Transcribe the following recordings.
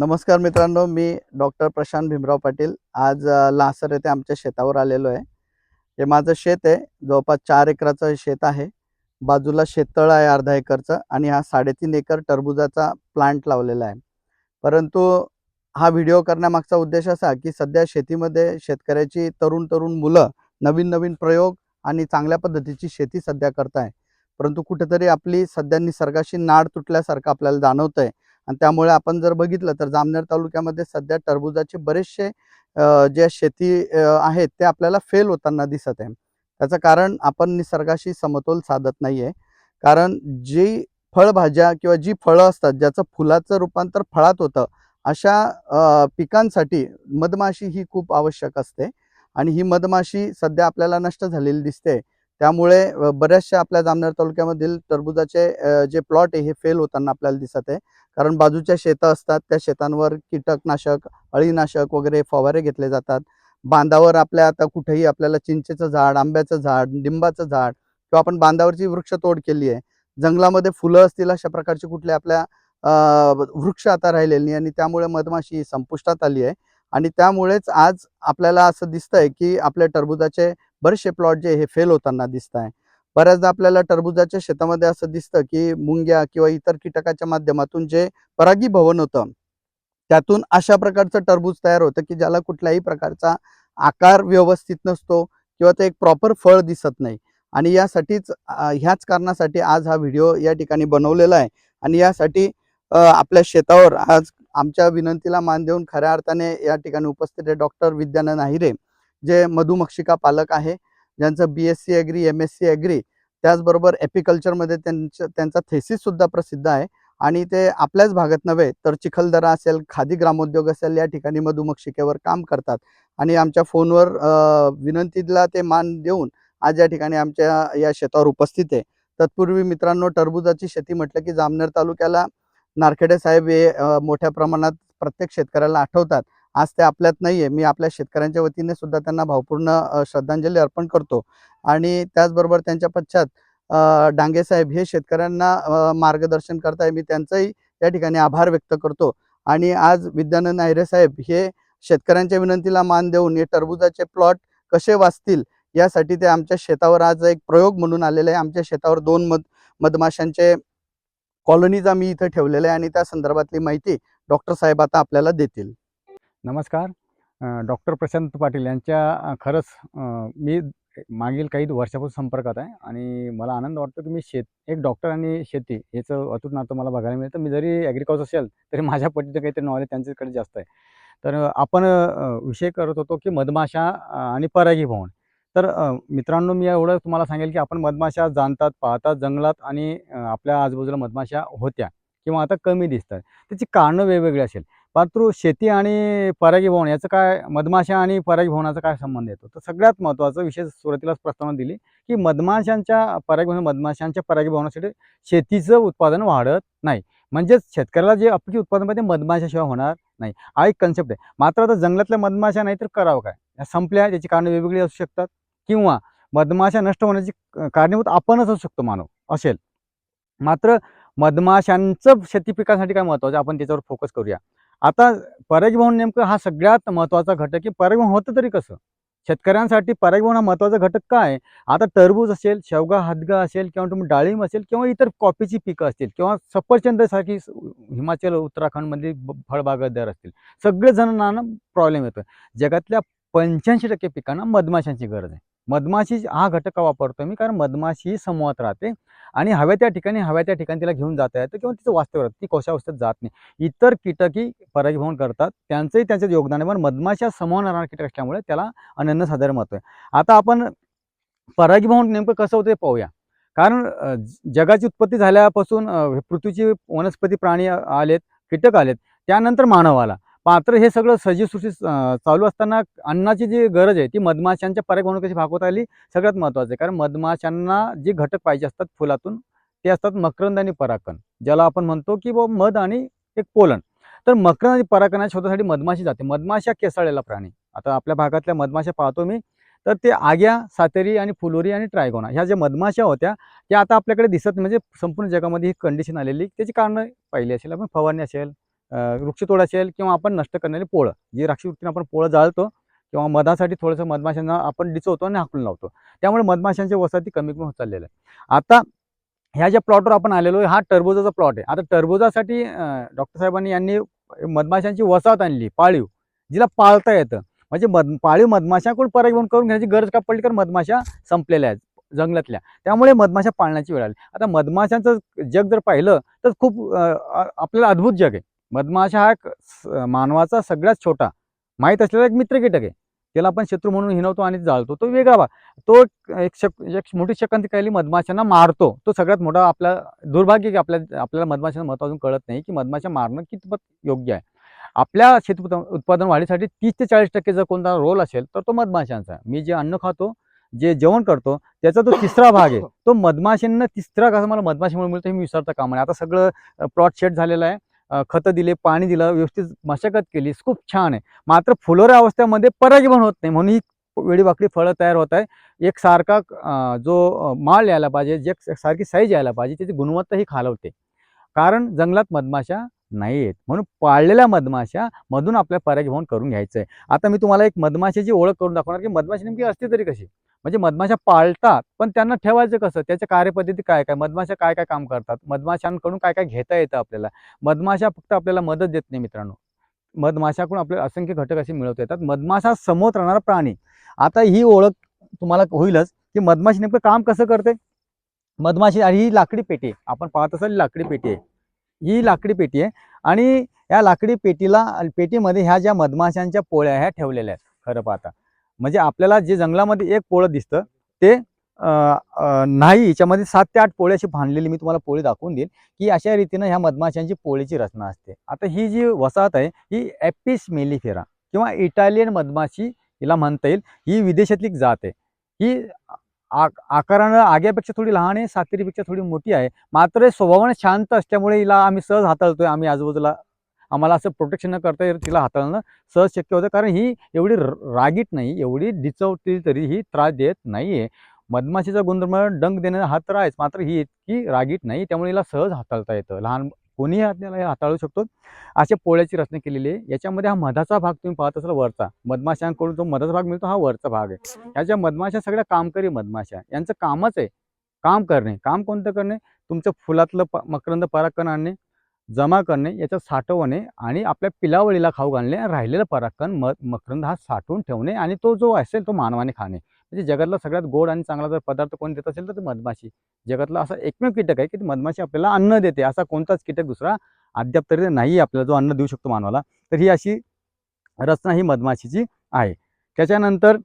नमस्कार मित्रांनो, मी डॉक्टर प्रशांत भीमराव पाटील आज लासर येथे आमच्या शेतावर आलेलो आहे। हे माझं शेत आहे, जवळपास 4 एकराचं शेत आहे। बाजूला शेततळ आहे अर्धा एकरचं आणि हा 3.5 एकर टरबूजाचा प्लांट लावलेला आहे। परंतु हा व्हिडिओ करण्यामागचा उद्देश असा की सध्या शेतीमध्ये शेतकऱ्याची तरुण मुलं नवीन प्रयोग आणि चांगल्या पद्धतीची शेती सध्या करताय। परंतु कुठेतरी आपली सध्या निसर्गाशी नाळ तुटल्यासारखं आपल्याला जाणवतंय आणि त्यामुळे आपण जर बघितलं तर जामनेर तालुक्यामध्ये सध्या टरबूजाचे बरेचसे जे शेती आहेत ते आपल्याला फेल होताना दिसत आहे। त्याचं कारण आपण निसर्गाशी समतोल साधत नाहीये। कारण जी फळभाज्या किंवा जी फळं असतात ज्याचं फुलाचं रूपांतर फळात होतं, अशा पिकांसाठी मधमाशी ही खूप आवश्यक असते आणि ही मधमाशी सध्या आपल्याला नष्ट झालेली दिसते। त्यामुळे बऱ्याचशा आपल्या जामनेर तालुक्यामधील टरबूजाचे जे प्लॉट आहे हे फेल होताना आपल्याला दिसत आहे। कारण बाजूच्या शेतं असतात, त्या शेतांवर कीटकनाशक, अळीनाशक वगैरे फवारे घेतले जातात। बांधावर आपल्या आता कुठेही आपल्याला चिंचेचं झाड, आंब्याचं झाड, लिंबाचं झाड किंवा आपण बांधावरची वृक्षतोड केली आहे। जंगलामध्ये फुलं असतील अशा प्रकारची कुठल्या आपल्या वृक्ष आता राहिलेले नाही आणि त्यामुळे मधमाशी संपुष्टात आली आहे आणि त्यामुळेच आज आपल्याला असं दिसतंय की आपल्या टरबूजाचे बरेचसे प्लॉट जे हे फेल होताना दिसताय। बऱ्याचदा आपल्याला टरबूजाच्या शेतामध्ये असं दिसतं की मुंग्या किंवा इतर कीटकाच्या माध्यमातून जे परागीभवन होतं, त्यातून अशा प्रकारचं टरबूज तयार होतं की ज्याला कुठल्याही प्रकारचा आकार व्यवस्थित नसतो किंवा ते एक प्रॉपर फळ दिसत नाही। आणि यासाठीच ह्याच कारणासाठी आज हा व्हिडिओ या ठिकाणी बनवलेला आहे आणि यासाठी आपल्या शेतावर आज आमच्या विनंतीला मान देऊन खऱ्या अर्थाने या ठिकाणी उपस्थित आहे डॉक्टर विद्यानंद आहिरे, जे मधुमक्षिका पालक आहे, ज्यांचं BSc ॲग्री, MSc ॲग्री त्याचबरोबर एपिकल्चरमध्ये त्यांचा थेसिस सुद्धा प्रसिद्ध आहे आणि ते आपल्याच भागात नव्हे तर चिखलदरा असेल, खादी ग्रामोद्योग असेल या ठिकाणी मधुमक्षिकेवर काम करतात आणि आमच्या फोनवर विनंतीला ते मान देऊन आज या ठिकाणी आमच्या या शेतावर उपस्थित आहे। तत्पूर्वी मित्रांनो, टरबूजाची शेती म्हटलं की जामनेर तालुक्याला नारखेडे साहेब हे मोठ्या प्रमाणात प्रत्येक शेतकऱ्याला आठवतात। आज ते आपल्यात नाहीये। मी आपल्या शेतकऱ्यांच्या वतीने सुद्धा त्यांना भावपूर्ण श्रद्धांजली अर्पण करतो आणि त्याचबरोबर त्यांच्या पश्चात डांगे साहेब हे शेतकऱ्यांना मार्गदर्शन करताय, मी त्यांचाही या ठिकाणी आभार व्यक्त करतो। आणि आज विद्यानंद आहिरे साहेब हे शेतकऱ्यांच्या विनंतीला मान देऊन हे टरबूजाचे प्लॉट कसे वाचतील यासाठी ते आमच्या शेतावर आज एक प्रयोग म्हणून आलेले आहे। आमच्या शेतावर 2 मधमाशांचे कॉलनीज आम्ही इथे ठेवलेले आहे आणि त्या संदर्भातली माहिती डॉक्टर साहेब आता आपल्याला देतील। नमस्कार. डॉक्टर प्रशांत पाटील यांच्या खरंच मी मागील काही वर्षापासून संपर्कात आहे आणि मला आनंद वाटतो की मी एक डॉक्टर आणि शेती याचं अतूट नातं मला बघायला मिळतं। मी जरी ॲग्रिकल्चर असेल तरी माझ्या पद्धतीचं काहीतरी नॉलेज त्यांच्याकडे जास्त आहे। तर आपण विषय करत होतो की मधमाशा आणि परागीभवन। तर मित्रांनो, मी एवढं तुम्हाला सांगेल की आपण मधमाशा जाणतात, पाहतात जंगलात आणि आपल्या आजूबाजूला मधमाशा होत्या किंवा आता कमी दिसतात। त्याची कारणं वेगवेगळी असेल, परंतु शेती आणि परागीभवन याचं काय, मधमाशा आणि परागीभवनाचा काय संबंध येतो? तर सगळ्यात महत्त्वाचा विषय सुरुवातीलाच प्रस्तावना दिली की मधमाशांच्या परागीभवनासाठी शेतीचं उत्पादन वाढत नाही। म्हणजेच शेतकऱ्याला जे अपेक्षित उत्पादन पाहिजे मधमाशाशिवाय होणार नाही, हा एक कन्सेप्ट आहे। मात्र आता जंगलातल्या मधमाशा नाही तर करावं काय? या संपल्या, त्याची कारणं वेगवेगळी असू शकतात किंवा मधमाशा नष्ट होण्याची कारणीभूत आपणच असू शकतो, मानव असेल। मात्र मधमाशांचं शेती पिकासाठी काय महत्त्वाचं आपण त्याच्यावर फोकस करूया। आता परागीभवन नेमकं हा सगळ्यात महत्त्वाचा घटक की परागीभवन होतं तरी कसं? शेतकऱ्यांसाठी परागीभवन हा महत्त्वाचा घटक काय आहे? आता टरबूज असेल, शेवगा, हदगा असेल किंवा तुम्ही डाळिंब असेल किंवा इतर कॉफीची पिकं असतील किंवा सफरचंदसारखी हिमाचल, उत्तराखंडमधली फळबागायतदार असतील, सगळेजणांना प्रॉब्लेम येतोय। जगातल्या 85% पिकांना मधमाशांची गरज आहे। मधमाशी हा घटक का वापरतोय मी? कारण मधमाशी समूहात राहते आणि हव्या त्या ठिकाणी तिला घेऊन जाता येतं किंवा तिचं वास्तव्य राहतं, ती कोशावस्थेत जात नाही। इतर कीटकही परागीभवन करतात, त्यांचंही त्यांच्यात योगदान आहे, पण मधमाशा समूहात राहणारा कीटक असल्यामुळे त्याला अनन्यसाधारण महत्त्व आहे। आता आपण परागीभवन नेमकं कसं होतं ते पाहूया। कारण जगाची उत्पत्ती झाल्यापासून पृथ्वीची वनस्पती, प्राणी आलेत, कीटक आलेत, त्यानंतर मानव आला। मात्र हे सगळं सजीव सृष्टी चालू असताना अन्नाची जी गरज आहे ती मधमाशांच्या परागीभवनात कशी भागवता आली, सगळ्यात महत्त्वाचं आहे। कारण मधमाशांना जे घटक पाहिजे असतात फुलातून ते असतात मकरंद आणि परागकण, ज्याला आपण म्हणतो की मध आणि एक पोलन। तर मकरंद आणि परागकणाच्या शोधासाठी मधमाशी जाते। मधमाशा केसाळलेला प्राणी, आता आपल्या भागातल्या मधमाशा पाहतो मी, तर ते आग्या, सातेरी आणि फुलोरी आणि ट्रायगोना ह्या ज्या मधमाशा होत्या त्या आता आपल्याकडे दिसत नाही। म्हणजे संपूर्ण जगामध्ये ही कंडिशन आलेली, त्याची कारणं पाहिली असेल आपण, फवारणी असेल, वृक्षतोड असेल किंवा आपण नष्ट करणारी पोळं, जी राक्षस वृत्तीने आपण पोळं जाळतो किंवा मधासाठी थोडंसं मधमाशांना आपण डिचवतो आणि हाकलून लावतो, त्यामुळे मधमाशांची वसाहती कमी कमी होत चाललेलं आहे. आता ह्या ज्या प्लॉटवर आपण आलेलो आहे, हा टरबुजाचा प्लॉट आहे. आता टरबुजासाठी डॉक्टर साहेबांनी यांनी मधमाशांची वसाहत आणली, पाळीव, जिला पाळता येतं. म्हणजे पाळीव मधमाशाकडून परागीभवन करून घेण्याची गरज का पडली, कारण मधमाशा संपलेल्या आहेत जंगलातल्या, त्यामुळे मधमाशा पाळण्याची वेळ आली. आता मधमाशांचं जग जर पाहिलं तर खूप आपल्याला अद्भुत जग आहे. मधमाशा हा एक मानवाचा सगळ्यात छोटा माहीत असलेला एक मित्र कीटक आहे. त्याला आपण शत्रू म्हणून हिणवतो आणि जाळतो, तो वेगळा भाग. तो एक मोठी शक्तिशाली मधमाशांना मारतो. तो सगळ्यात मोठा आपला दुर्भाग्य की आपल्याला मधमाशांचं महत्त्व अजून कळत नाही की मधमाशा मारणं कितपत योग्य आहे. आपल्या शेती उत्पादन वाढीसाठी 30 ते 40% जर कोणता रोल असेल तर तो मधमाशांचा. मी जे अन्न खातो, जे जेवण करतो, त्याचा तो तिसरा भाग आहे. तो मधमाशांना तिसरा कसा मला मधमाशीमुळे मिळतो हे मी विसरता कामा नये. आता सगळं प्लॉट शेड झालेलं आहे. खतं दिले, पाणी दिलं, व्यवस्थित मशागत केली, खूप छान आहे. मात्र फुलोऱ्या अवस्थेमध्ये परागीभवन होत नाही, म्हणून ही वेडीवाकडी फळं तयार होत आहे. एकसारखा जो माल यायला पाहिजे, जे सारखी साईज यायला पाहिजे, त्याची गुणवत्ता ही खालावते. कारण जंगलात मधमाशा नाही आहेत, म्हणून पाळलेल्या मधमाशा मधून आपल्याला परागीभवन करून घ्यायचं आहे. आता मी तुम्हाला एक मधमाशीची ओळख करून दाखवणार की मधमाशी नेमकी असते तरी कशी. म्हणजे मधमाशा पाळतात, पण त्यांना ठेवायचं कसं, त्याच्या कार्यपद्धती काय काय, मधमाशा काय काय काम करतात, मधमाशांकडून काय काय घेता येतं आपल्याला. मधमाशा फक्त आपल्याला मदत देत नाही मित्रांनो, मधमाशाकडून आपल्याला असंख्य घटक असे मिळवता येतात. मधमाशा समोर राहणारा प्राणी. आता ही ओळख तुम्हाला होईलच की मधमाशी नेमकं काम कसं करते. मधमाशी आणि ही लाकडी पेटी आहे, आपण पाहत असाल लाकडी पेटी आहे, ही लाकडी पेटी आहे. आणि या लाकडी पेटीमध्ये ह्या ज्या मधमाशांच्या पोळ्या ह्या ठेवलेल्या आहेत. खरं पाहता म्हणजे आपल्याला जे जंगलामध्ये एक पोळं दिसतं ते नाही, याच्यामध्ये 7 ते 8 पोळी अशी बांधलेली मी तुम्हाला पोळी दाखवून देईल की अशा रीतीनं ह्या मधमाशांची पोळीची रचना असते. आता ही जी वसाहत आहे ही एपिस मेलिफेरा किंवा इटालियन मधमाशी हिला म्हणता येईल. ही विदेशातली एक जात आहे. ही आकारानं आग्यापेक्षा थोडी लहान आहे, सातेरीपेक्षा थोडी मोठी आहे. मात्र स्वभावाने शांत असल्यामुळे हिला आम्ही सहज हाताळतोय. आम्ही आजूबाजूला आम्हाला असं प्रोटेक्शन न करता तिला हाताळणं सहज शक्य होतं, कारण ही एवढी रागीट नाही, एवढी डिचवली तरी ही त्रास देत नाहीये. मधमाशीचा गुणधर्म डंक देण्याचा हा तर आहेच, मात्र ही इतकी रागीट नाही, त्यामुळे हिला सहज हाताळता येतं. लहान कोणीही आपल्याला हाताळू शकतो. अशा पोळ्याची रचना केलेली आहे. याच्यामध्ये हा मधाचा भाग तुम्ही पाहत असाल वरचा, मधमाशांकडून जो मधाचा भाग मिळतो हा वरचा भाग आहे. ह्या ज्या मधमाशा सगळ्या कामकरी मधमाशा, यांचं कामच आहे काम करणे. काम कोणतं करणे, तुमचं फुलातलं मकरंद परागकण आणणे, जमा करणे, याच्यात साठवणे आणि आपल्या पिलावळीला खाऊ घालणे, राहिलेलं परागकण मकरंद हा साठवून ठेवणे आणि तो जो असेल तो मानवाने खाणे. म्हणजे जगातला सगळ्यात गोड आणि चांगला जर पदार्थ कोण देत असेल तर ते मधमाशी. जगातला असा एकमेव कीटक आहे की ती मधमाशी आपल्याला अन्न देते. असा कोणताच कीटक दुसरा अद्याप तरी नाही आपल्याला जो अन्न देऊ शकतो मानवाला. तर ही अशी रचना ही मधमाशीची आहे. त्याच्यानंतर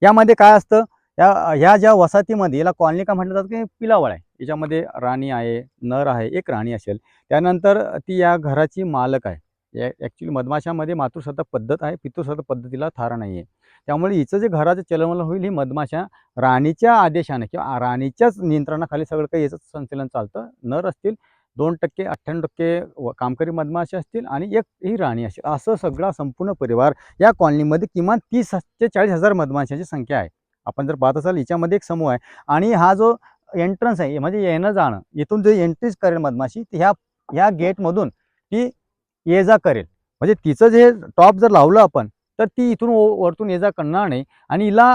यामध्ये काय असतं, ह्या ज्या वसाहतीमध्ये याला कॉलनी का म्हटलं जातं की पिलावळ आहे. याच्यामध्ये राणी आहे, नर आहे, एक राणी असेल. त्यानंतर ती या घराची मालक आहे. ॲक्च्युली मधमाशामध्ये मातृसत्ताक पद्धत आहे, पितृसत्ताक पद्धतीला थारा नाही आहे. त्यामुळे हिचं जे घराचं चलनवलन होईल ही मधमाशा राणीच्या आदेशाने किंवा राणीच्याच नियंत्रणाखाली सगळं काही याचं संचलन चालतं. नर असतील 2%, 98% कामकरी मधमाशा असतील आणि एक ही राणी असेल. असं सगळा संपूर्ण परिवार या कॉलनीमध्ये किमान 30 ते 40 हजार मधमाशांची संख्या आहे. आपण जर पाहत असाल हिच्यामध्ये एक समूह आहे आणि हा जो एंट्रन्स आहे म्हणजे येणं जाणं, इथून जे एंट्रीज करेल मधमाशी ह्या गेटमधून ती ये जा करेल. म्हणजे तिचं जे टॉप जर लावलं आपण तर ती इथून वरतून ये जा करणार नाही आणि हिला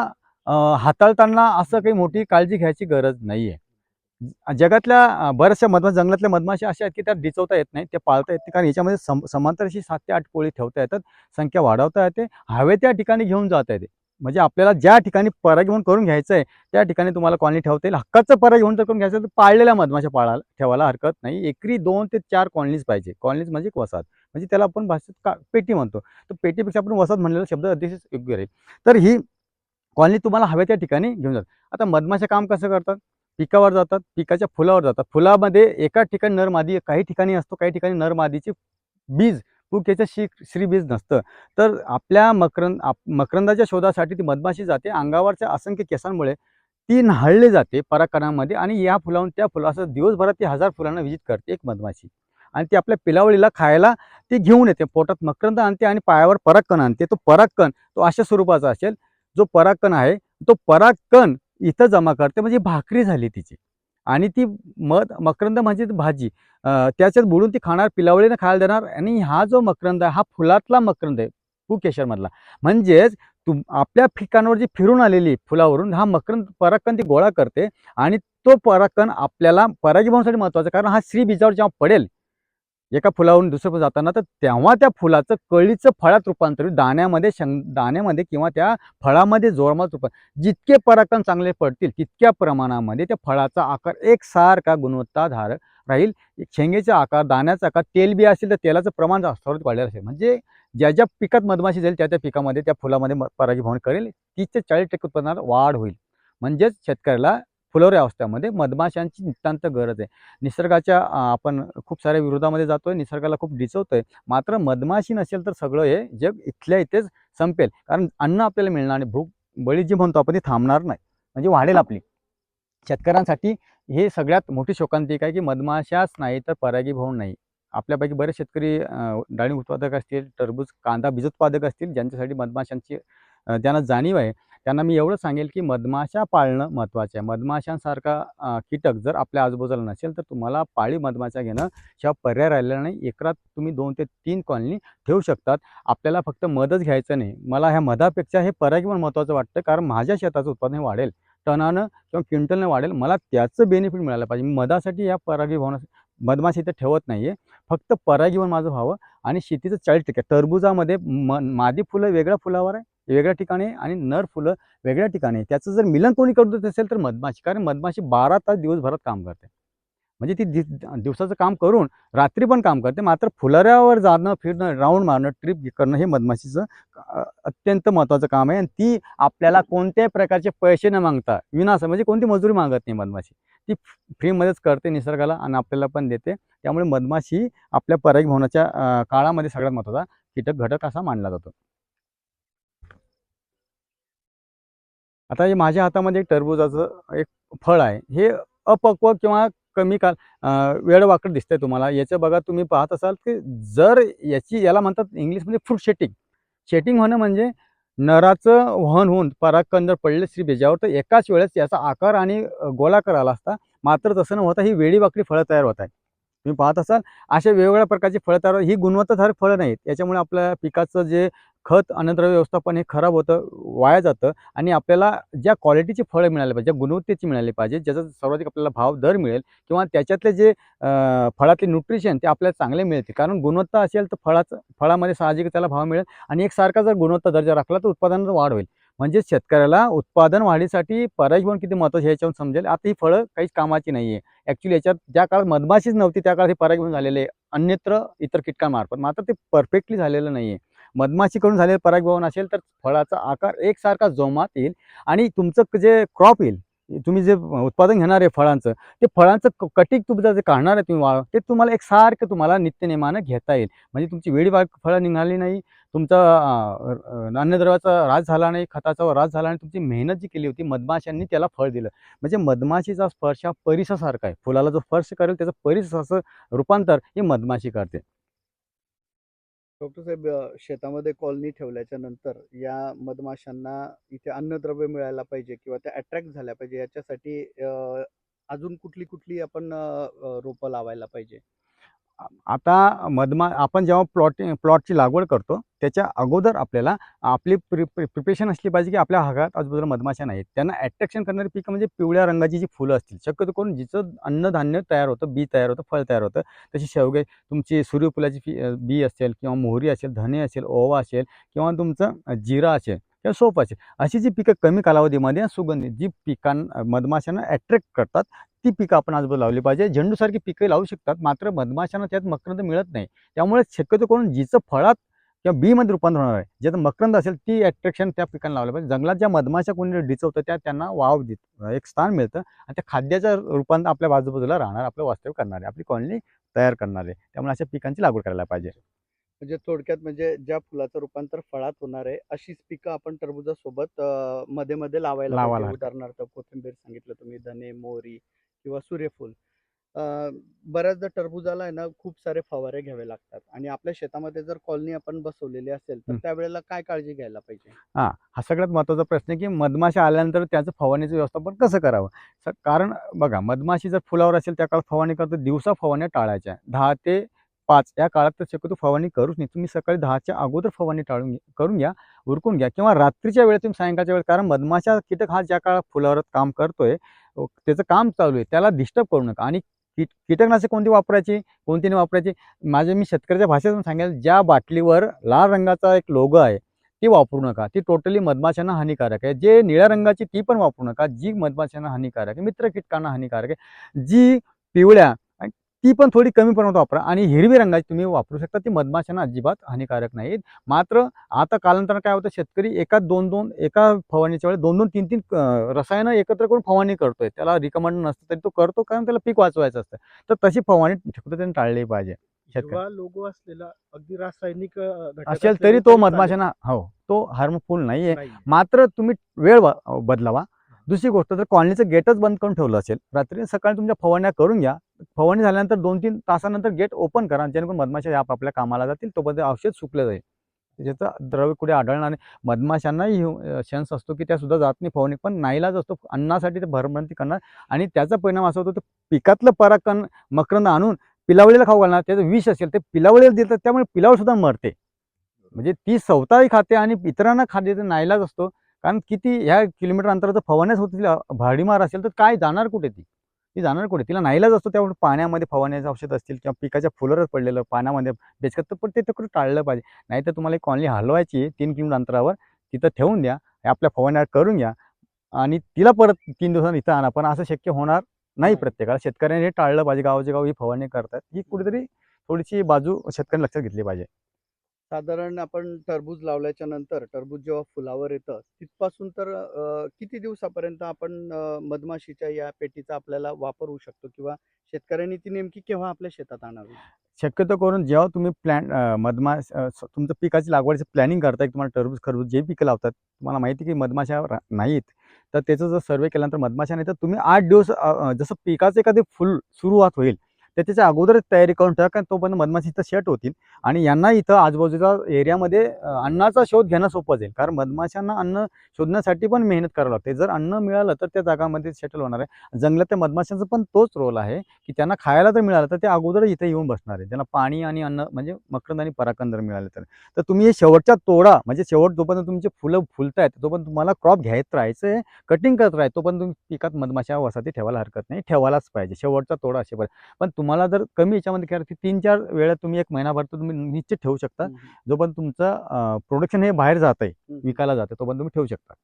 हाताळताना असं काही मोठी काळजी घ्यायची गरज नाही आहे. जगातल्या बऱ्याचशा जंगलातल्या मधमाशा अशा आहेत की त्या डिचवता येत नाही, त्या पाळता येत नाही, कारण याच्यामध्ये समांतर अशी 7 ते 8 पोळी ठेवता येतात, संख्या वाढवता येते, हवे त्या ठिकाणी घेऊन जाता येते. म्हणजे आपल्याला ज्या ठिकाणी परागीभवन करून घ्यायचं आहे त्या ठिकाणी तुम्हाला कॉलनी ठेवता येईल. हक्काचं परागीभवन जर करून घ्यायचं तर पाळलेल्या मधमाशा ठेवायला हरकत नाही. एकरी 2 ते 4 कॉलनीज पाहिजे. कॉलनीज म्हणजे एक वसाहत, म्हणजे त्याला आपण भाषेत पेटी म्हणतो. तर पेटीपेक्षा आपण वसाहत म्हणलेला शब्द अतिशय योग्य राहील. तर ही कॉलनी तुम्हाला हव्या त्या ठिकाणी घेऊन जातात. आता मधमाशा काम कसं करतात, पिकावर जातात, पिकाच्या फुलावर जातात. फुलामध्ये एका ठिकाणी नर मादी काही ठिकाणी असतो, काही ठिकाणी नर मादीचे बीज पुक याच्या श्रीबीज नसतं. तर आपल्या मकरंदाच्या शोधासाठी ती मधमाशी जाते. अंगावरच्या असंख्य केसांमुळे ती न्हाळली जाते परागकणामध्ये आणि या फुलावरून त्या फुला असं दिवसभरात ती 1000 फुलांना व्हिजिट करते एक मधमाशी आणि ती आपल्या पिलावळीला खायला ती घेऊन येते. पोटात मकरंद आणते आणि पायावर परागकण आणते. तो परागकण तो अशा स्वरूपाचा असेल, जो परागकण आहे तो परागकण इथं जमा करते, म्हणजे भाकरी झाली तिची. आणि ती मकरंद म्हणजे ती भाजी त्याच्यात बुडून ती खाणार, पिलावळीने खायला देणार. आणि हा जो मकरंद आहे हा फुलातला मकरंद आहे, पुकेशरमधला. म्हणजेच आपल्या पिकांवर जी फिरून आलेली फुलावरून हा मकरंद परागकण ती गोळा करते. आणि तो परागकण आपल्याला परागीभवनासाठी महत्त्वाचा, कारण हा श्री बीजावर जेव्हा पडेल एका फुलावरून दुसऱ्या फुलावर जाताना, तर तेव्हा त्या फुलाचं कळीचं फळात रूपांतर, दाण्यामध्ये दाण्यामध्ये किंवा त्या फळामध्ये जोरमात रूपांतर. जितके परागकण चांगले पडतील तितक्या प्रमाणामध्ये त्या फळाचा आकार एकसारखा गुणवत्ताधार राहील. शेंगेचा आकार, दाण्याचा आकार, तेलबी असेल तर तेलाचं प्रमाण सर्वात वाढलेलं असेल. म्हणजे ज्या ज्या पिकात मधमाशी जाईल त्या त्या पिकामध्ये त्या फुलामध्ये परागीभवन करेल, 30 ते 40% उत्पन्नात वाढ होईल. म्हणजेच शेतकऱ्याला फुलोरी अवस्थेमध्ये मधमाशांची नितांत गरज आहे. निसर्गाच्या आपण खूप साऱ्या विरोधामध्ये जातोय, निसर्गाला खूप डिचवतोय. मात्र मधमाशी नसेल तर सगळं हे जग इथल्या इथेच संपेल. कारण अन्न आपल्याला मिळणार नाही, भूक बळी जी म्हणतो आपण ती थांबणार नाही, म्हणजे वाढेल आपली. शेतकऱ्यांसाठी हे सगळ्यात मोठी शोकांतिका आहे की मधमाशाच नाही तर परागीभवन नाही. आपल्यापैकी बरेच शेतकरी डाळिंब उत्पादक असतील, टरबूज, कांदा बीजोत्पादक असतील, ज्यांच्यासाठी मधमाशांची ज्यांना जाणीव आहे, त्यांना मी एवढं सांगेल की मधमाशा पाळणं महत्त्वाचं आहे. मधमाशांसारखा कीटक जर आपल्या आजूबाजूला नसेल तर तुम्हाला पाळीव मधमाशा घेणं शिवाय पर्याय राहिलेला नाही. एकरात तुम्ही 2 ते 3 कॉलनी ठेवू शकतात. आपल्याला फक्त मधच घ्यायचं नाही. मला ह्या मधापेक्षा हे परागीभवन महत्त्वाचं वाटतं, कारण माझ्या शेताचं उत्पादन हे वाढेल. टनानं किंवा क्विंटलनं वाढेल. मला त्याचं बेनिफिट मिळालं पाहिजे. मी मधासाठी या परागीभवना मधमाशी इथे ठेवत नाही आहे. फक्त परागीभवन माझं व्हावं. आणि शेतीचं 40% टरबुजामध्ये मादी फुलं वेगळ्या फुलावर आहे, वेगळ्या ठिकाणी आहे, आणि नर फुलं वेगळ्या ठिकाणी आहे. त्याचं जर मिलन कोणी करून देत असेल तर मधमाशी. कारण मधमाशी 12 तास दिवसभरात काम करते. म्हणजे ती दिवसाचं काम करून रात्री पण काम करते. मात्र फुलोऱ्यावर जाणं, फिरणं, राउंड मारणं, ट्रिप करणं हे मधमाशीचं अत्यंत महत्त्वाचं काम आहे. आणि ती आपल्याला कोणत्याही प्रकारचे पैसे न मागता म्हणजे कोणती मजुरी मागत नाही मधमाशी. ती फ्रीमध्येच करते निसर्गाला आणि आपल्याला पण देते. त्यामुळे मधमाशी आपल्या परागीभवनाच्या काळामध्ये सगळ्यात महत्त्वाचा कीटक घटक असा मानला जातो. आता हे माझ्या हातामध्ये एक टरबुजाचं एक फळ आहे. हे अपक्व किंवा कमी काल वेडवाकड दिसतंय तुम्हाला. याचं बघा तुम्ही पाहत असाल की जर याला म्हणतात इंग्लिशमध्ये फ्रूट सेटिंग. सेटिंग होणं म्हणजे नराचं वहन होऊन परागकण जर पडले स्त्रीबीजावर तर एकाच वेळेस याचा आकार आणि गोलाकार आला असता. मात्र तसं न होता ही वेडीवाकडी फळं तयार होत आहेत. तुम्ही पाहत असाल अशा वेगवेगळ्या प्रकारची फळं तयार ही गुणवत्ताधारक फळं नाहीत. याच्यामुळे आपल्या पिकाचं जे खत, अन्नद्रव्य व्यवस्थापन हे खराब होतं, वाया जातं. आणि आपल्याला ज्या क्वालिटीची फळं मिळाली पाहिजे, ज्या गुणवत्तेची मिळाली पाहिजे, ज्याचा सर्वाधिक आपल्याला भाव दर मिळेल किंवा त्याच्यातले जे फळातले न्यूट्रिशन ते आपल्याला चांगले मिळतील. कारण गुणवत्ता असेल तर फळामध्ये साहजिक त्याला भाव मिळेल. आणि एकसारखा जर गुणवत्ता दर्जा राखला तर उत्पादनात वाढ होईल. म्हणजे शेतकऱ्याला उत्पादन वाढीसाठी परागीभवन किती महत्त्वाचं आहे याच्यावरून समजेल. आता ही फळं काहीच कामाची नाही आहे. ॲक्च्युअली याच्यात ज्या काळात मधमाशीच नव्हती त्या काळात हे परागीभवन झालेले आहे अन्यत्र इतर कीटकांमार्फत. मात्र ते परफेक्टली झालेलं नाही आहे. मधमाशीकडून झालेलं परागीभवन असेल तर फळाचा आकार एकसारखा जोमात येईल. आणि तुमचं जे क्रॉप येईल, तुम्ही जे उत्पादन घेणार आहे फळांचं, ते फळांचं कटिंग तुमचं जे काढणार आहे तुम्ही वाळ, ते तुम्हाला एकसारखं तुम्हाला नित्यनेमानं घेता येईल. म्हणजे तुमची वेळी फळं निघाली नाही, तुमचा अन्नद्रव्याचा ऱ्हास झाला नाही, खताचा ऱ्हास झाला नाही, तुमची मेहनत जी केली होती मधमाशांनी त्याला फळ दिलं. म्हणजे मधमाशीचा स्पर्श हा परिसासारखा आहे. फुलाला जो स्पर्श करेल त्याचं परिसाचं रूपांतर ही मधमाशी करते. डॉक्टर साहेब, शेतामध्ये कॉलनी ठेवल्याच्या नंतर या मधमाशांना इथे अन्नद्रव्य मिळायला पाहिजे किंवा त्या अट्रॅक्ट झाल्या पाहिजे याच्यासाठी अजून कुठली कुठली आपण रोपं लावायला पाहिजे? आता आपण जेव्हा प्लॉटची लागवड करतो, त्याच्या अगोदर आपल्याला आपली प्रिपरेशन असली पाहिजे, की आपल्या भागात आजूबाजूला मधमाशा नाहीत. त्यांना अट्रॅक्शन करणारी पिकं म्हणजे पिवळ्या रंगाची जी फुलं असतील. शक्यतो करून जिचं अन्नधान्य तयार होतं, बी तयार होतं, फळ तयार होतं. तशी शेवगे तुमची सूर्यफुलाची बी असेल किंवा मोहरी असेल, धने असेल, ओवा असेल किंवा तुमचं जिरा असेल किंवा सोप असेल. अशी जी पिकं कमी कालावधीमध्ये सुगंधित जी मधमाशांना अट्रॅक्ट करतात, ती पिकं आपण आजूबाजूला लावली पाहिजे. झेंडूसारखी पिकं लावू शकतात, मात्र मधमाशांना त्यात मकरंद मिळत नाही. त्यामुळे शक्यतो करून जिचं फळात किंवा बीमध्ये रूपांतर होणार आहे, ज्याचं मकरंद असेल ती अट्रॅक्शन त्या पिकांना लावलं पाहिजे. जंगलात ज्या मधमाशा कोणी डिचवतं त्या त्यांना वाव एक स्थान मिळतं आणि त्या खाद्याचं रूपांतर आपल्या आजूबाजूला राहणार, आपलं वास्तव्य करणारे, आपली कॉलनी तयार करणारे. त्यामुळे अशा पिकांची लागवड करायला पाहिजे. म्हणजे थोडक्यात म्हणजे ज्या फुलाचं रूपांतर फळात होणार आहे अशीच पिकं आपण टरबुजासोबत मध्ये मध्ये लावायला पाहिजे. लावायला हरकत. उदाहरणार्थ कोथिंबीर सांगितलं तुम्ही, धने, मोहरी किंवा सूर्यफूल. बऱ्याचदा टरबूजाला आहे ना खूप सारे फवारे घ्यावे लागतात आणि आपल्या शेतामध्ये जर कॉलनी आपण बसवलेली असेल तर हं. त्यावेळेला काय काळजी घ्यायला पाहिजे? हा सगळ्यात महत्त्वाचा प्रश्न आहे, की मधमाशा आल्यानंतर त्याचं फवारणीचं व्यवस्थापन कसं करावं? कारण बघा मधमाशी जर फुलावर असेल त्या काळात फवारणी करतो, दिवसा फवारण्या टाळायच्या. 10 ते 5 या काळात तर शक्यतो फवारणी करूच नाही. तुम्ही सकाळी 10च्या अगोदर फवारणी करून घ्या, उरकून घ्या किंवा रात्रीच्या वेळेत तुम्ही सायंकाळच्या वेळेत कारण मधमाशा कीटक हा ज्या काळात फुलावर काम करतोय, त्याचं काम चालू आहे, त्याला डिस्टर्ब करू नका आणि कीटकनाशक कोणती वापरायची, कोणती नाही वापरायची. मी शेतकऱ्याच्या भाषेतून सांगेल, ज्या बाटलीवर लाल रंगाचा एक लोगो आहे ती वापरू नका. ती टोटली मधमाशांना हानिकारक आहे. जे निळ्या रंगाची ती पण वापरू नका, जी मधमाशांना हानिकारक आहे, मित्र कीटकांना हानिकारक आहे. जी पिवळ्या आणि ती पण थोडी कमी प्रमाणात वापरा आणि हिरवी रंगाची तुम्ही वापरू शकता. ती मधमाशांना अजिबात हानिकारक नाहीत. मात्र आता कालांतराने काय होतं, शेतकरी एका 2-2 एका फवारणीच्या वेळेस 2-2, 3-3 रसायनं एकत्र करून फवारणी करतोय. त्याला रिकमेंड नसतं तरी तो करतो कारण त्याला पीक वाचवायचं असतं. तर तशी फवारणी शक्यतो त्यांनी टाळली पाहिजे. शेतकरी हिरवा लोगो असलेला अगदी रासायनिक घटक असेल तरी असलेले तो चालेल? मधमाशांना हो, तो हार्मफुल नाहीये. नाही. मात्र तुम्ही वेळ बदलावा. दुसरी गोष्ट जर कॉलनीचं गेटच बंद करून ठेवलं असेल, रात्री सकाळी तुमच्या फवारण्या करून घ्या. फवारणी झाल्यानंतर 2-3 तासानंतर गेट ओपन करा. जेणेकरून मधमाशा आपापल्या कामाला जातील. तोपर्यंत औषध सुकलं जाईल. त्याचं द्रव्य कुठे आढळणार नाही. मधमाशांनाही सेन्स असतो, की त्यासुद्धा जात नाही फवारणी. पण नाईलाज असतो. अन्नासाठी ते भरभराटी करणार आणि त्याचा परिणाम असा होतो, की पिकातलं परागकण मकरंद आणून पिलावळीला खाऊ घालणार. त्याचं विष असेल ते पिलावळीला देतात. त्यामुळे पिलावळसुद्धा मरते. म्हणजे ती स्वतःही खाते आणि इतरांना खाते तर नाईलाज असतो. कारण किती ह्या किलोमीटर अंतराचं फवारण्याच होत तिला भाडीमार असेल तर काय जाणार कुठे ती? ती जाणार कुठे? तिला नाईलाज असतो त्यामुळे पाण्यामध्ये फवारण्याचे औषध असतील किंवा पिकाच्या फुलावरच पडलेलं पाण्यामध्ये बेचकत तर पण ते तर कुठं टाळलं पाहिजे. नाहीतर तुम्हाला एक कॉलनी हलवायची 3 किलोमीटर अंतरावर तिथं ठेवून द्या. आपल्या फवारण्या करून घ्या आणि तिला परत 3 दिवसांनी इथं आणा. पण असं शक्य होणार नाही नाही. प्रत्येकाला. शेतकऱ्यांनी हे टाळलं पाहिजे. गावोच्या गाव ही फवारणी करतात. ही कुठेतरी थोडीशी बाजू शेतकऱ्यांनी लक्षात घेतली पाहिजे. साधारण आपण टरबूज लावल्याच्या नंतर टरबूज जेव्हा फुलावर येतं तिथपासून तर किती दिवसापर्यंत आपण मधमाशीच्या या पेटीचा आपल्याला वापर होऊ शकतो किंवा शेतकऱ्यांनी ती नेमकी केव्हा आपल्या शेतात आणावी? शक्यतो करून जेव्हा तुम्ही तुमचं पिकाची लागवडीचं प्लॅनिंग करताय, तुम्हाला टरबूज, खरबूज जे पिकं लावतात, तुम्हाला माहिती आहे की मधमाशा नाहीत. तर त्याचा जर सर्व्हे केल्यानंतर मधमाशा नाही, तर तुम्ही 8 दिवस जसं पिकाचं एखादं फुल सुरुवात होईल, तर त्याच्या अगोदरच तयारी करून ठेवा. कारण तोपर्यंत मधमाशी इथं सेट होतील आणि यांना इथं आजूबाजूच्या एरियामध्ये अन्नाचा शोध घेणं सोपं जाईल. कारण मधमाशांना अन्न शोधण्यासाठी पण मेहनत करावी लागते. जर अन्न मिळालं तर त्या जागामध्ये सेटल होणार आहे. जंगलातल्या मधमाशांचा पण तोच रोल आहे. की त्यांना खायला जर मिळालं तर ते अगोदर इथे येऊन बसणार आहे. त्यांना पाणी आणि अन्न म्हणजे मकरंद आणि परागकण जर मिळाले तर. तर तुम्ही हे शेवटच्या तोडा म्हणजे शेवट जोपर्यंत तुमची फुलं फुलतायत तोपर्यंत तुम्हाला क्रॉप घ्यायचं राहायचं आहे, कटिंग करत राहायचं. तोपर्यंत तुम्ही पिकात मधमाशा वसाहती ठेवायला हरकत नाही. ठेवायलाच पाहिजे शेवटचा तोडा असेपर्यंत. पण तुम्हाला जर कमी याच्यामध्ये करायचं 3-4 वेळा तुम्ही 1 महिनाभर तर तुम्ही निश्चित ठेवू शकता. हं, हं. जोपर्यंत तुमचं प्रोडक्शन हे बाहेर जातंय, हं, हं. विकायला जातंय तोपर्यंत तुम्ही ठेवू शकता.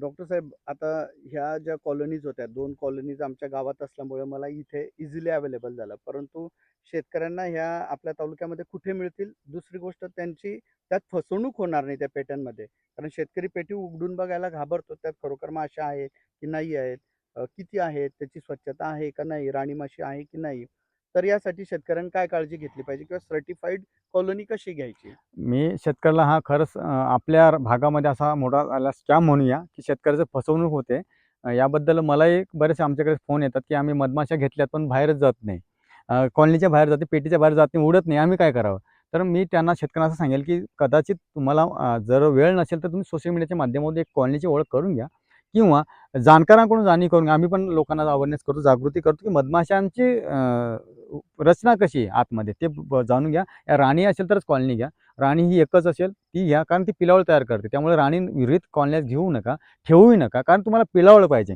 डॉक्टर साहेब, आता ह्या ज्या कॉलनीज होत्या, 2 कॉलनीज आमच्या गावात असल्यामुळे मला इथे इझिली अवेलेबल झालं. परंतु शेतकऱ्यांना ह्या आपल्या तालुक्यामध्ये कुठे मिळतील? दुसरी गोष्ट त्यांची त्यात फसवणूक होणार नाही त्या पेट्यांमध्ये. कारण शेतकरी पेटी उघडून बघायला घाबरतो. त्यात खरोखर माश्या आहेत की नाही आहेत? किती आहेत? त्याची स्वच्छता आहे का नाही? राणी माशी आहे की नाही? तर यासाठी शेतकऱ्यांनी काय काळजी घेतली पाहिजे किंवा सर्टिफाईड कॉलनी कशी घ्यायची? मी शेतकऱ्याला हा खरंच आपल्या भागामध्ये असा मोठा आला स्कॅम म्हणूया, की शेतकऱ्याचं फसवणूक होते. याबद्दल मलाही बरेचसे आमच्याकडे फोन येतात, की आम्ही मधमाशा घेतल्यात पण बाहेरच जात नाही. कॉलनीच्या बाहेर जाते, पेटीच्या बाहेर जात नाही, उडत नाही. आम्ही काय करावं? तर मी त्यांना शेतकऱ्यांना असं सांगेल, की कदाचित तुम्हाला जर वेळ नसेल तर तुम्ही सोशल मीडियाच्या माध्यमातून एक कॉलनीची ओळख करून घ्या किंवा जाणकारांकडून जाणीव करून घ्या. आम्ही पण लोकांना अवेअरनेस करतो, जागृती करतो, की मधमाशांची रचना कशी आहे आतमध्ये ते जाणून घ्या. या राणी असेल तरच कॉलनी घ्या. राणी ही एकच असेल ती घ्या कारण ती पिलावळ तयार करते. त्यामुळे राणी विरहित कॉलन्यात घेऊ नका, ठेवूही नका कारण तुम्हाला पिलावळ पाहिजे.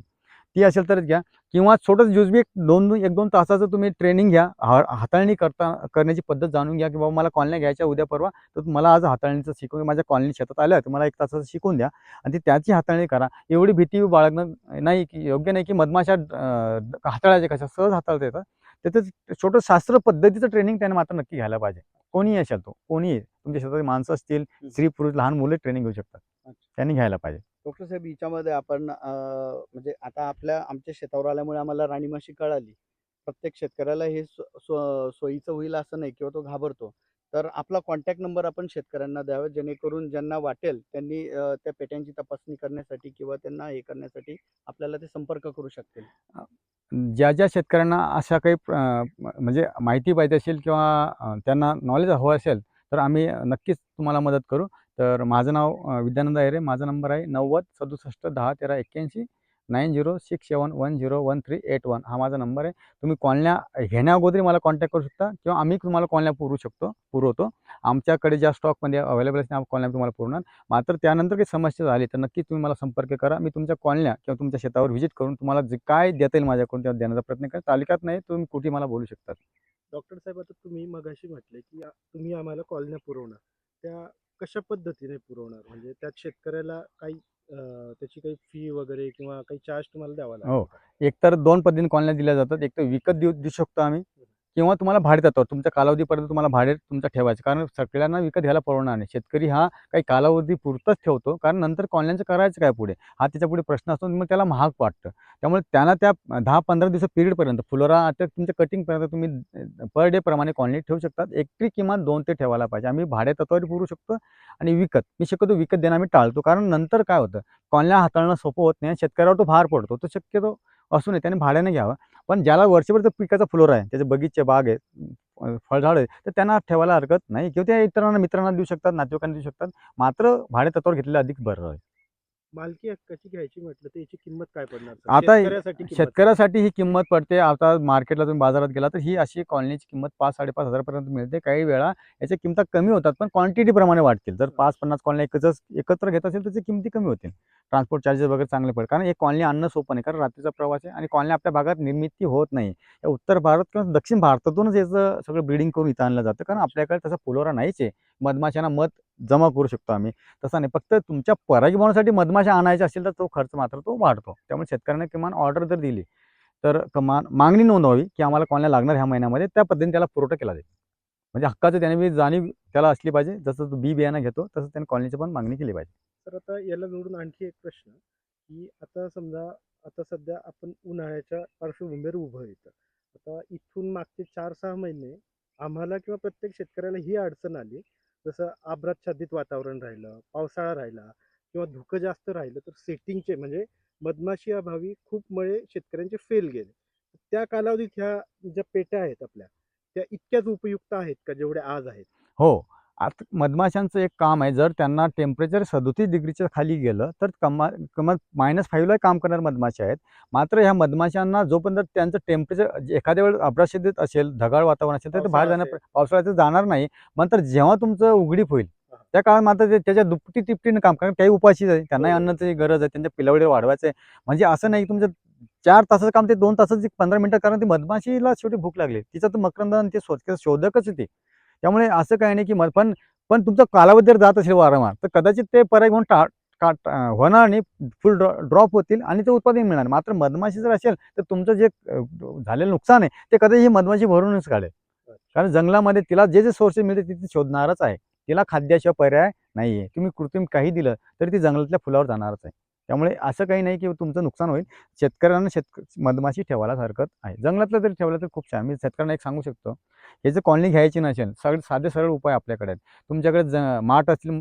ती असेल तरच घ्या किंवा छोटंसं जुजबी 1-2 तासाचं तुम्ही ट्रेनिंग घ्या. हाताळणी करण्याची पद्धत जाणून घ्या, की बाबा मला कॉलन्या घ्यायच्या उद्या परवा, तर मला आज हाताळणीचं शिकवून माझ्या कॉलनी शेतात आल्या तर मला 1 तासाचं शिकवून द्या आणि ती त्याची हाताळणी करा. एवढी भीती बाळगणं नाही की योग्य नाही, की मधमाशा हाताळायच्या कशा सहज हाताळता येतात. त्याचं छोटं शास्त्र पद्धतीचं ट्रेनिंग त्याने मात्र नक्की घ्यायला पाहिजे. कोणीही असेल तो, कोणीही. तुमच्या शेतातली माणसं असतील, हं. स्त्री, पुरुष, लहान मुले ट्रेनिंग घेऊ शकतात. अच्छा. त्यांनी घ्यायला पाहिजे. डॉक्टर साहेब, हिच्यामध्ये आपण म्हणजे आता आमच्या शेतावर आल्यामुळे आम्हाला राणी माशी कळाली. प्रत्येक शेतकऱ्याला हे सोयीचं होईल असं नाही किंवा तो घाबरतो. तर आपला कॉन्टॅक्ट नंबर आपण शेतकऱ्यांना द्यावा, जेणेकरून ज्यांना वाटेल त्यांनी त्या पेट्यांची तपासणी करण्यासाठी किंवा त्यांना हे करण्यासाठी आपल्याला ते संपर्क करू शकतील. ज्या ज्या शेतकऱ्यांना अशा काही म्हणजे माहिती पाहिजे असेल किंवा त्यांना नॉलेज हवं असेल तर आम्ही नक्कीच तुम्हाला मदत करू. तर माझं नाव विद्यानंद अहिरे. माझा नंबर आहे 90 67 10 13 81 9067101381 हा माझा नंबर आहे. तुम्ही कॉलन्या घेण्याअगोदर मला कॉन्टॅक्ट करू शकता किंवा आम्ही तुम्हाला कॉलन्या पुरवतो. आमच्याकडे ज्या स्टॉकमध्ये अवेलेबल असते कॉलन्या तुम्हाला पुरवणार. मात्र त्यानंतर काही समस्या झाली तर नक्की तुम्ही मला संपर्क करा. मी तुमच्या कॉलन्या किंवा तुमच्या शेतावर व्हिजिट करून तुम्हाला जे काय देता येईल माझ्याकडून ते देण्याचा प्रयत्न करेन. तालुक्यात नाही तुम्ही कुठेही मला बोलू शकता. डॉक्टर साहेब, आता तुम्ही मगाशी म्हटले की तुम्ही आम्हाला कॉलन्या पुरवणार, त्या कशा पद्धतीने पुरवणार? म्हणजे त्यात शेतकऱ्याला काही त्याची काही फी वगैरे किंवा काही चार्ज तुम्हाला द्यावा लागेल हो. का? एकतर 2 पद्धतीने कॉलन्या दिल्या जातात. एक तर विकत देऊ देऊ शकतो आम्ही किंवा तुम्हाला भाडेतत्त्वावर तुमच्या कालावधीपर्यंत तुम्हाला भाडे तुमचं ठेवायचं. कारण सगळ्यांना विकत घ्यायला परवडणार नाही. शेतकरी हा काही कालावधी पुरताच ठेवतो. कारण नंतर कॉलन्यांचं करायचं काय पुढे? हा त्याच्यापुढे प्रश्न असतो. मग त्याला महाग वाटतं. त्यामुळे त्यांना त्या 10-15 दिवसा पिरियडपर्यंत फुलोरा आता तुमच्या कटिंगपर्यंत तुम्ही पर डे प्रमाणे कॉलनी ठेवू शकतात. एकरी किमान 2 ते ठेवायला पाहिजे. आम्ही भाडेतत्त्वावर पुरवू शकतो आणि विकत. मी शक्यतो विकत देणं आम्ही टाळतो. कारण नंतर काय होतं, कॉलन्या हाताळणं सोपं होत नाही आणि शेतकऱ्यावर तो भार पडतो. तो शक्यतो असू नये त्याने भाड्याने घ्यावा. पण ज्याला वर्षभर तो पिकाचा फुलोरा आहे, त्याचे बगीचे, बाग आहे, फळझाडं आहे, तर त्यांना ठेवायला हरकत नाही किंवा त्या इतरांना मित्रांना देऊ शकतात, नातेवाईकांना देऊ शकतात. मात्र भाडेतत्त्वावर घेतलेलं अधिक बरं आहे. मालकी हक्काची घ्यायची म्हटलं तर याची किंमत काय पडणार सर? आता शेतकऱ्यासाठी किंमत काय? शेतकऱ्यासाठी ही किंमत पडते. आता मार्केटला तुम्ही बाजारात गेला तर ही अशी कॉलनीची किंमत 5,000-5,500 पर्यंत मिळते. काही वेळा याच्या किमती कमी होतात, पण क्वांटिटी प्रमाणे वाढतील. जर 5-50 कॉलन्या एकत्र घेत असेल तर त्याची किमती कमी होतील. ट्रान्सपोर्ट चार्जेस वगैरे चांगले पडेल. कारण एक कॉलनी आणणं सोपं नाही. कारण रात्रीचा प्रवास आहे आणि कॉलन्या आपल्या भागात निर्मिती होत नाही. या उत्तर भारत किंवा दक्षिण भारतातूनच याचं सगळं ब्रीडिंग करून इथं आणलं जातं. कारण आपल्याकडे तसा फुलोरा नाहीच आहे. मधमाशांना मध जमा करू शकतो आम्ही. तसा नाही. फक्त तुमच्या परागीभवनासाठी मधमाशा आणायच्या असतील तर तो खर्च मात्र तो वाढतो. त्यामुळे शेतकऱ्यांना किमान ऑर्डर जर दिली तर कमान मागणी नोंदवावी की आम्हाला कॉलन्या लागणार ह्या महिन्यामध्ये. त्या पद्धतीने त्याला पुरवठा केला जाईल. म्हणजे हक्काचं त्याने बी जाणीव त्याला असली पाहिजे. जसं तो बी बियाणं घेतो तसं त्याने कॉलनीची पण मागणी केली पाहिजे. तर आता याला जोडून आणखी एक प्रश्न, की आता समजा आता सध्या आपण उन्हाळ्याच्या पार्श्वभूमीवर उभं येतं. आता इथून मागचे 4-6 महिने आम्हाला किंवा प्रत्येक शेतकऱ्याला ही अडचण आली. जसं आभ्राच्छादित वातावरण राहिलं, पावसाळा राहिला किंवा धुकं जास्त राहिलं तर सेटिंगचे म्हणजे मधमाशी अभावी खूप मळे शेतकऱ्यांचे फेल गेले. त्या कालावधीत ह्या ज्या पेट्या आहेत आपल्या, त्या इतक्याच उपयुक्त आहेत का जेवढ्या आज आहेत? हो. आता मधमाशांचं एक काम आहे, जर त्यांना टेम्परेचर 37 डिग्रीच्या खाली गेलं, तर किमान -5ला काम करणाऱ्या मधमाशा आहेत. मात्र ह्या मधमाशांना जोपर्यंत त्यांचं टेम्परेचर एखाद्या वेळेस अभ्राच्छादित असेल, ढगाळ वातावरण असेल, तर ते बाहेर पावसाळा असेल. पावसाळ्यात जाणार नाही. नंतर जेव्हा तुमचं उघडीप होईल, त्या काळात मात्र ते त्याच्या दुपटी-तिपटीनं काम कारण काही उपाशीच आहे. त्यांनाही बरोबर. अन्नाची गरज आहे, त्यांच्या पिलावडे वाढवायचं आहे. म्हणजे असं नाही की तुमचं 4 तासाचं काम ते 2 तासात 15 मिनिटात कारण ती मधमाशीला शेवटी भूक लागली. तिचं तर मकरंद आणि ते शोधकच आहे ते. त्यामुळे असं काही नाही की पण तुमचा कालावधी जर जात असेल वारंवार, तर कदाचित ते परागीभवन होणार नाही, फुल ड्रॉप होतील आणि ते उत्पादन मिळणार. मात्र मधमाशी जर असेल, तर तुमचं जे झालेलं नुकसान आहे, ते कदाचित ही मधमाशी भरूनच काढेल. कारण जंगलामध्ये तिला जे सोर्सेस मिळते ती शोधणारच आहे. तिला खाद्याशिवाय पर्याय नाही आहे. तुम्ही कृत्रिम काही दिलं, तरी ती जंगलातल्या फुलावर जाणारच आहे. त्यामुळे असं काही नाही की तुमचं नुकसान होईल. शेतकऱ्यांना मधमाशी ठेवायलाच हरकत आहे. जंगलातलं जरी ठेवलं तर खूप छान. मी शेतकऱ्यांना एक सांगू शकतो, हे जर कॉलनी घ्यायची नसेल, साधे सरळ उपाय आपल्याकडे आहेत. तुमच्याकडे माठ असतील,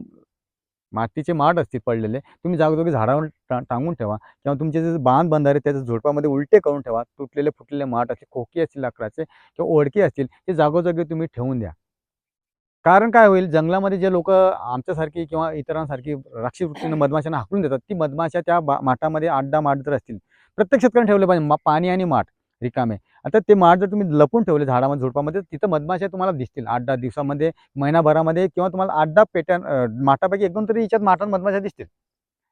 मातीचे माठ असतील पडलेले, तुम्ही जागोजागी झाडावर टांगून ठेवा किंवा तुमचे जे बांध बंधारे त्याच्या झुडपामध्ये उलटे करून ठेवा. तुटलेले फुटलेले माठ असतील, खोकी असतील लाकडाचे किंवा ओळखी असतील, ते जागोजागी तुम्ही ठेवून द्या. कारण काय होईल, जंगलामध्ये जे लोकं आमच्यासारखी किंवा इतरांसारखी राक्षसी वृत्तीनं मधमाशांना हाकलून देतात, ती मधमाशा त्या माठामध्ये 8-10 माठ जर असतील, प्रत्येक शेतकऱ्याने ठेवले पाहिजे. पाणी आणि माठ रिकामे. आता ते माठ जर तुम्ही लपून ठेवले झाडामध्ये, झुडपामध्ये, तिथं मधमाशा तुम्हाला दिसतील 8-10 दिवसामध्ये, महिनाभरामध्ये किंवा तुम्हाला 8-10 पेट्या माठापैकी 1-2 तरी याच्यात माठात मधमाशा दिसतील.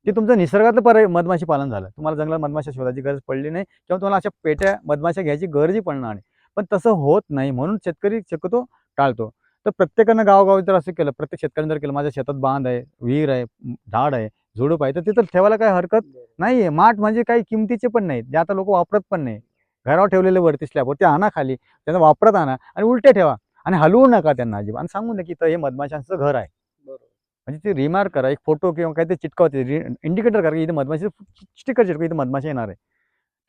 ते तुमचं निसर्गातलं मधमाशी पालन झालं. तुम्हाला जंगलात मधमाशा शोधायची गरज पडली नाही किंवा तुम्हाला अशा पेट्या मधमाशा घ्यायची गरजही पडणार नाही. पण तसं होत नाही म्हणून शेतकरी शक्यतो टाळतो. तर प्रत्येकानं गावोगावी जर असं केलं, प्रत्येक शेतकऱ्याने जर केलं, माझ्या शेतात बांध आहे, विहीर आहे, झाड आहे, झुडूप आहे, तर तिथं ठेवायला काही हरकत नाही आहे. माठ म्हणजे काही किमतीचे पण नाहीत. जे आता लोकं वापरत पण नाही. घरावर ठेवलेले वरती स्लॅबवर ते आणा खाली, त्यांना वापरत आणा आणि उलटे ठेवा आणि हलवू नका त्यांना अजिबात आणि सांगून द्या की इथं हे मधमाशांचं घर आहे. बरोबर. म्हणजे ते रिमार्क करा, एक फोटो किंवा काहीतरी चिटकावा, इंडिकेटर करा की इथे मधमाशी, स्टिकर चिटका इथे मधमाशी येणार आहे.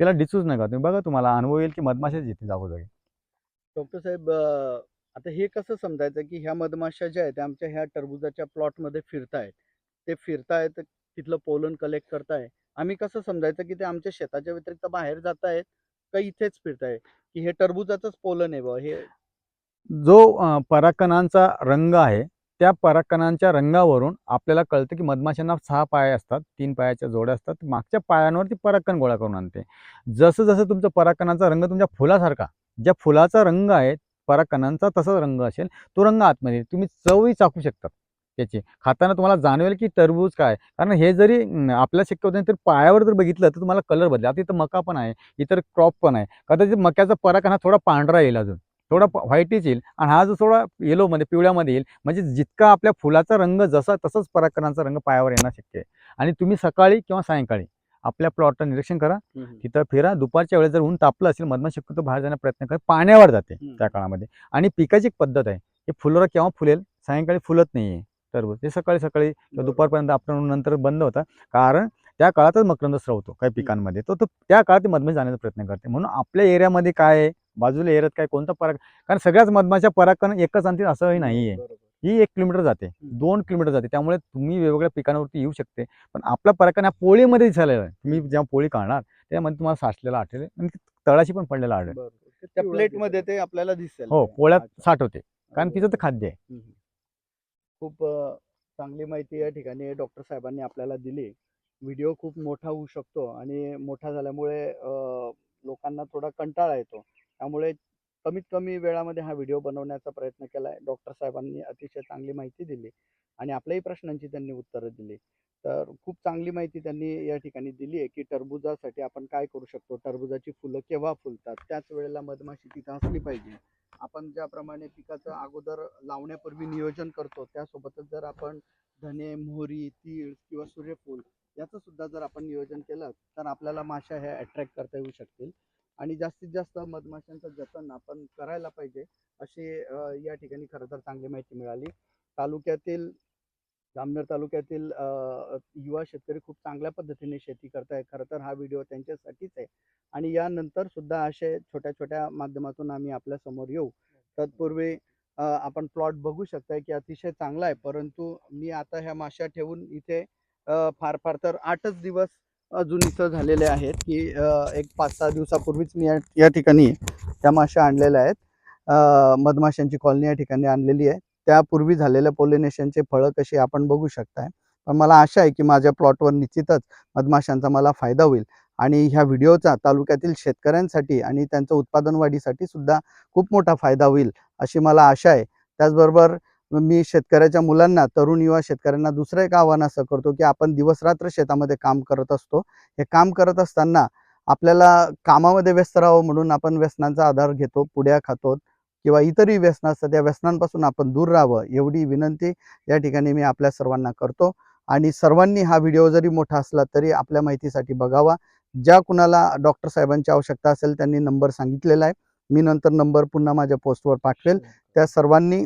त्याला डिसूच नका. तुम्ही बघा तुम्हाला अनुभव येईल की मधमाशाच येतील जागोजागी. डॉक्टर साहेब, आता हे कसं समजायचं की ह्या मधमाशा ज्या आहेत त्या आमच्या ह्या टरबूजाच्या प्लॉटमध्ये फिरतायत, ते फिरतायत, तिथलं पोलन कलेक्ट करताय. आम्ही कसं समजायचं की ते आमच्या शेताच्या व्यतिरिक्त बाहेर जातायत का इथेच फिरताय, की हे टरबूजाचंच पोलन आहे बुवा हे? जो परागकणांचा रंग आहे, त्या परागकणांच्या रंगावरून आपल्याला कळतं की मधमाशांना 6 पाय असतात, 3 पायाच्या जोड्या असतात. मागच्या पायांवर ती परागकण गोळा करून आणते. जसं तुमचा परागकणांचा रंग तुमच्या फुलासारखा, ज्या फुलाचा रंग आहे परागकणांचा तसाच रंग असेल, तो रंग आतमध्ये तुम्ही चवही चाखू शकता त्याची. खाताना तुम्हाला जाणवेल की टरबूज काय, कारण हे जरी आपल्याला शक्य होत नाही, तर पायावर जर बघितलं तर तुम्हाला कलर बदलेल. आता इथं मका पण आहे, इतर क्रॉप पण आहे. कदाचित मक्याचा परागकण हा थोडा पांढरा येईल, अजून थोडा व्हाईटच येईल, आणि हा जो थोडा येलोमध्ये पिवळ्यामध्ये येईल. म्हणजे जितका आपल्या फुलाचा रंग जसा तसाच परागकणांचा रंग पायावर येणं शक्य आहे. आणि तुम्ही सकाळी किंवा सायंकाळी आपल्या प्लॉटचं निरीक्षण करा, तिथं फिरा. दुपारच्या वेळेस जर ऊन तापलं असेल, मधमाशी शक्यतो बाहेर जाण्याचा प्रयत्न करा, पाण्यावर जाते त्या काळामध्ये. आणि पिकाची एक पद्धत आहे, हे फुलोरा केव्हा फुलेल, सायंकाळी फुलत नाहीये टरबूज. ते सकाळी सकाळी किंवा दुपारपर्यंत आफ्टरनून नंतर बंद होतं, कारण त्या काळातच मकरंद स्रावतो काही पिकांमध्ये. तो त्या काळात ती मधमाशी जाण्याचा प्रयत्न करते. म्हणून आपल्या एरियामध्ये काय आहे, बाजूला एरियात काय कोणता पराग, कारण सगळ्याच मधमाशा परागकण एकच आणतील असंही नाहीये. ही 1 किलोमीटर जाते, 2 किलोमीटर जाते. त्यामुळे तुम्ही वेगवेगळ्या पिकांवरती येऊ शकते, पण आपला परागकण हा पोळीमध्ये दिसायला आहे. तुम्ही जेव्हा पोळी काढणार त्यामध्ये तुम्हाला साचलेला आढळेल आणि तळाशी पण पडलेला आढळेल. त्या प्लेटमध्ये ते आपल्याला दिसेल. हो, ते. पोळ्यात अच्छा. साठवते, कारण तिचं तर खाद्य आहे. खूप चांगली माहिती या ठिकाणी डॉक्टर साहेबांनी आपल्याला दिली. व्हिडिओ खूप मोठा होऊ शकतो आणि मोठा झाल्यामुळे लोकांना थोडा कंटाळा येतो. त्यामुळे कमीत कमी वेळामध्ये हा व्हिडिओ बनवण्याचा प्रयत्न केला आहे. डॉक्टर साहेबांनी अतिशय चांगली माहिती दिली आणि आपल्याही प्रश्नांची त्यांनी उत्तरं दिली. तर खूप चांगली माहिती त्यांनी या ठिकाणी दिली आहे, की टरबूजासाठी आपण काय करू शकतो, टरबूजाची फुलं केव्हा फुलतात, त्याच वेळेला मधमाशी तिथं असली पाहिजे. आपण ज्याप्रमाणे पिकाचं अगोदर लावण्यापूर्वी नियोजन करतो, त्यासोबतच जर आपण धने, मोहरी, तीळ किंवा सूर्यफूल याचं सुद्धा जर आपण नियोजन केलं, तर आपल्याला माशा ह्या अट्रॅक्ट करता येऊ शकतील आणि जास्तीत जास्त मधमाशांचं जतन आपण करायला पाहिजे, अशी या ठिकाणी खरं तर चांगली माहिती मिळाली. तालुक्यातील जामनेर तालुक्यातील युवा शेतकरी खूप चांगल्या पद्धतीने शेती करताय. खरं तर हा व्हिडिओ त्यांच्यासाठीच आहे आणि यानंतर सुद्धा असे छोट्या छोट्या माध्यमातून आम्ही आपल्या समोर येऊ. तत्पूर्वी आपण प्लॉट बघू शकताय की अतिशय चांगला आहे, परंतु मी आता ह्या माश्या ठेवून इथे फार फार तर 8च दिवस अजून इथं झालेले आहेत, की एक 5-6 दिवसापूर्वीच मी या ठिकाणी त्या माश्या आणलेल्या आहेत. मधमाशांची कॉलनी या ठिकाणी आणलेली आहे. त्यापूर्वी झालेल्या पॉलिनेशनचे फळं कशी आपण बघू शकताय. पण मला आशा आहे की माझ्या प्लॉटवर निश्चितच मधमाशांचा मला फायदा होईल आणि ह्या व्हिडिओचा तालुक्यातील शेतकऱ्यांसाठी आणि त्यांचं उत्पादन वाढीसाठी सुद्धा खूप मोठा फायदा होईल, अशी मला आशा आहे. त्याचबरोबर मी शेतकऱ्याच्या मुलांना, तरुण युवा शेतकऱ्यांना दुसरं एक आव्हान असं करतो, की आपण दिवस-रात्र शेतामध्ये काम करत असतो. हे काम करत असताना आपल्याला कामामध्ये व्यस्त राहावं म्हणून आपण व्यसनांचा आधार घेतो, पुड्या खातो किंवा इतरही व्यसनं असतात. त्या व्यसनांपासून आपण दूर राहावं, एवढी विनंती या ठिकाणी मी आपल्या सर्वांना करतो आणि सर्वांनी हा व्हिडिओ जरी मोठा असला तरी आपल्या माहितीसाठी बघावा. ज्या कुणाला डॉक्टर साहेबांची आवश्यकता असेल त्यांनी नंबर सांगितलेला आहे. मी नंतर नंबर पुन्हा माझ्या पोस्टवर पाठवेल. त्या सर्वांनी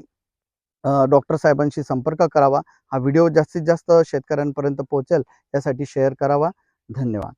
डॉक्टर साहेबांशी संपर्क करावा. हा व्हिडिओ जास्तीत जास्त शेतकऱ्यांपर्यंत पोहोचेल यासाठी शेअर करावा. धन्यवाद.